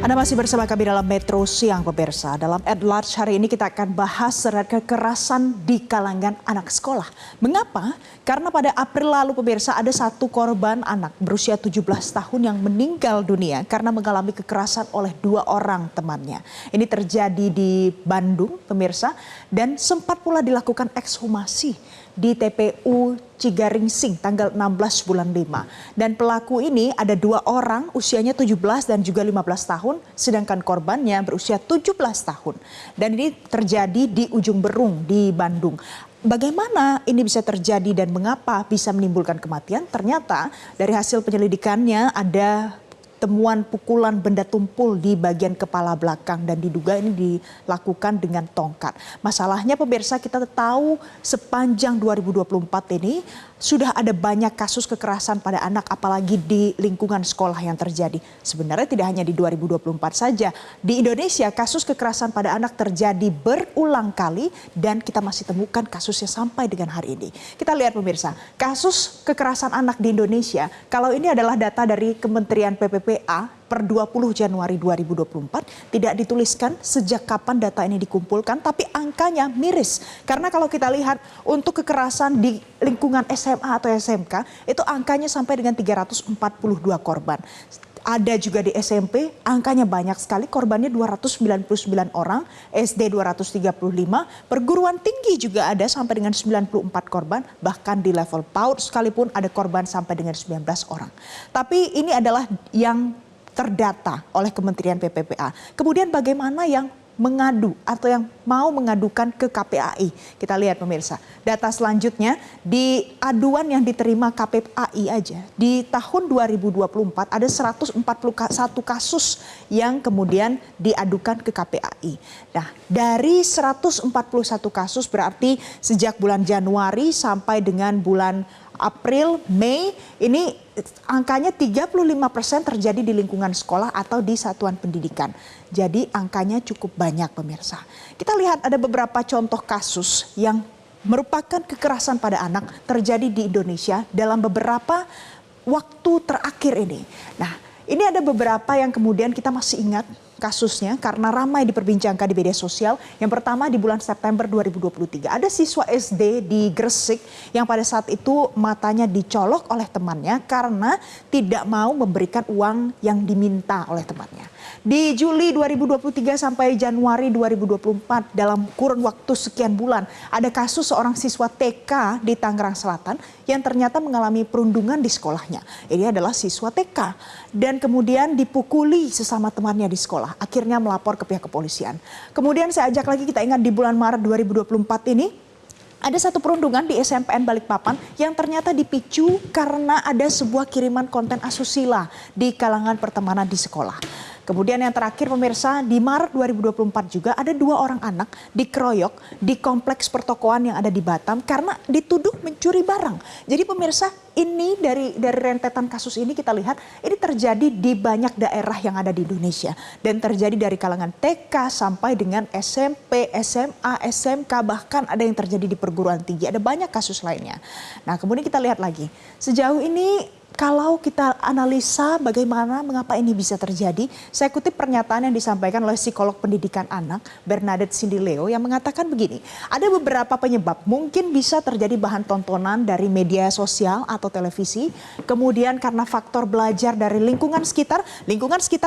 Anda masih bersama kami dalam Metro Siang pemirsa. Dalam At Large hari ini kita akan bahas serat kekerasan di kalangan anak sekolah. Mengapa? Karena pada April lalu pemirsa ada satu korban anak berusia 17 tahun yang meninggal dunia karena mengalami kekerasan oleh dua orang temannya. Ini terjadi di Bandung pemirsa dan sempat pula dilakukan ekshumasi di TPU Cigaringsing tanggal 16 bulan 5. Dan pelaku ini ada dua orang usianya 17 dan juga 15 tahun sedangkan korbannya berusia 17 tahun. Dan ini terjadi di Ujung Berung di Bandung. Bagaimana ini bisa terjadi dan mengapa bisa menimbulkan kematian? Ternyata dari hasil penyelidikannya ada temuan pukulan benda tumpul di bagian kepala belakang dan diduga ini dilakukan dengan tongkat. Masalahnya pemirsa kita tahu sepanjang 2024 ini sudah ada banyak kasus kekerasan pada anak apalagi di lingkungan sekolah yang terjadi. Sebenarnya tidak hanya di 2024 saja. Di Indonesia kasus kekerasan pada anak terjadi berulang kali dan kita masih temukan kasusnya sampai dengan hari ini. Kita lihat pemirsa, kasus kekerasan anak di Indonesia kalau ini adalah data dari Kementerian PPPA per 20 Januari 2024 tidak dituliskan sejak kapan data ini dikumpulkan tapi angkanya miris. Karena kalau kita lihat untuk kekerasan di lingkungan SMA atau SMK itu angkanya sampai dengan 342 korban. Ada juga di SMP, angkanya banyak sekali, korbannya 299 orang, SD 235, perguruan tinggi juga ada sampai dengan 94 korban, bahkan di level PAUD sekalipun ada korban sampai dengan 19 orang. Tapi ini adalah yang terdata oleh Kementerian PPPA. Kemudian bagaimana yang mengadu atau yang mau mengadukan ke KPAI. Kita lihat pemirsa, data selanjutnya di aduan yang diterima KPAI aja. Di tahun 2024 ada 141 kasus yang kemudian diadukan ke KPAI. Nah, dari 141 kasus berarti sejak bulan Januari sampai dengan bulan April, Mei, ini angkanya 35% terjadi di lingkungan sekolah atau di satuan pendidikan. Jadi angkanya cukup banyak pemirsa. Kita lihat ada beberapa contoh kasus yang merupakan kekerasan pada anak terjadi di Indonesia dalam beberapa waktu terakhir ini. Nah, ini ada beberapa yang kemudian kita masih ingat kasusnya karena ramai diperbincangkan di media sosial. Yang pertama di bulan September 2023 ada siswa SD di Gresik yang pada saat itu matanya dicolok oleh temannya karena tidak mau memberikan uang yang diminta oleh temannya. Di Juli 2023 sampai Januari 2024 dalam kurun waktu sekian bulan ada kasus seorang siswa TK di Tangerang Selatan yang ternyata mengalami perundungan di sekolahnya. Ini adalah siswa TK dan kemudian dipukuli sesama temannya di sekolah. Akhirnya melapor ke pihak kepolisian. Kemudian saya ajak lagi kita ingat di bulan Maret 2024 ini ada satu perundungan di SMPN Balikpapan yang ternyata dipicu karena ada sebuah kiriman konten asusila di kalangan pertemanan di sekolah. Kemudian yang terakhir pemirsa di Maret 2024 juga ada dua orang anak dikeroyok di kompleks pertokoan yang ada di Batam karena dituduh mencuri barang. Jadi pemirsa ini dari rentetan kasus ini kita lihat ini terjadi di banyak daerah yang ada di Indonesia. Dan terjadi dari kalangan TK sampai dengan SMP, SMA, SMK bahkan ada yang terjadi di perguruan tinggi. Ada banyak kasus lainnya. Nah kemudian kita lihat lagi sejauh ini kalau kita analisa bagaimana mengapa ini bisa terjadi, saya kutip pernyataan yang disampaikan oleh psikolog pendidikan anak Bernadette Sindileo yang mengatakan begini, ada beberapa penyebab mungkin bisa terjadi bahan tontonan dari media sosial atau televisi, kemudian karena faktor belajar dari lingkungan sekitar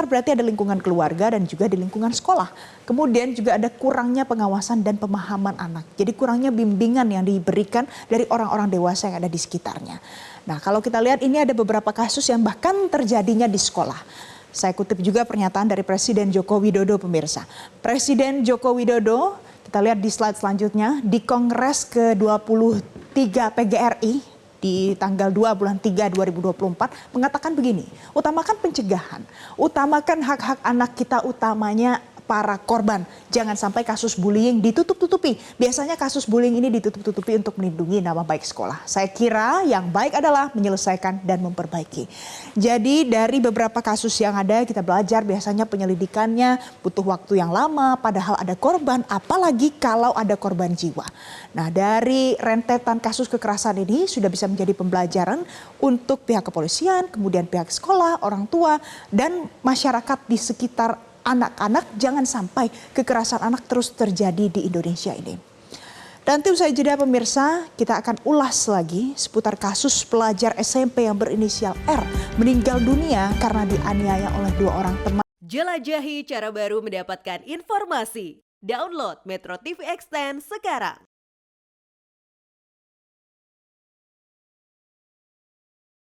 berarti ada lingkungan keluarga dan juga di lingkungan sekolah. Kemudian juga ada kurangnya pengawasan dan pemahaman anak, jadi kurangnya bimbingan yang diberikan dari orang-orang dewasa yang ada di sekitarnya. Nah kalau kita lihat ini ada beberapa kasus yang bahkan terjadinya di sekolah. Saya kutip juga pernyataan dari Presiden Joko Widodo pemirsa. Presiden Joko Widodo, kita lihat di slide selanjutnya, di Kongres ke-23 PGRI di tanggal 2 bulan 3 2024 mengatakan begini, utamakan pencegahan, utamakan hak-hak anak kita utamanya para korban. Jangan sampai kasus bullying ditutup-tutupi. Biasanya kasus bullying ini ditutup-tutupi untuk melindungi nama baik sekolah. Saya kira yang baik adalah menyelesaikan dan memperbaiki. Jadi dari beberapa kasus yang ada kita belajar biasanya penyelidikannya butuh waktu yang lama padahal ada korban apalagi kalau ada korban jiwa. Nah dari rentetan kasus kekerasan ini sudah bisa menjadi pembelajaran untuk pihak kepolisian, kemudian pihak sekolah, orang tua dan masyarakat di sekitar anak-anak, jangan sampai kekerasan anak terus terjadi di Indonesia ini. Dan usai jeda pemirsa, kita akan ulas lagi seputar kasus pelajar SMP yang berinisial R meninggal dunia karena dianiaya oleh 2 orang teman. Jelajahi cara baru mendapatkan informasi. Download Metro TV Extend sekarang.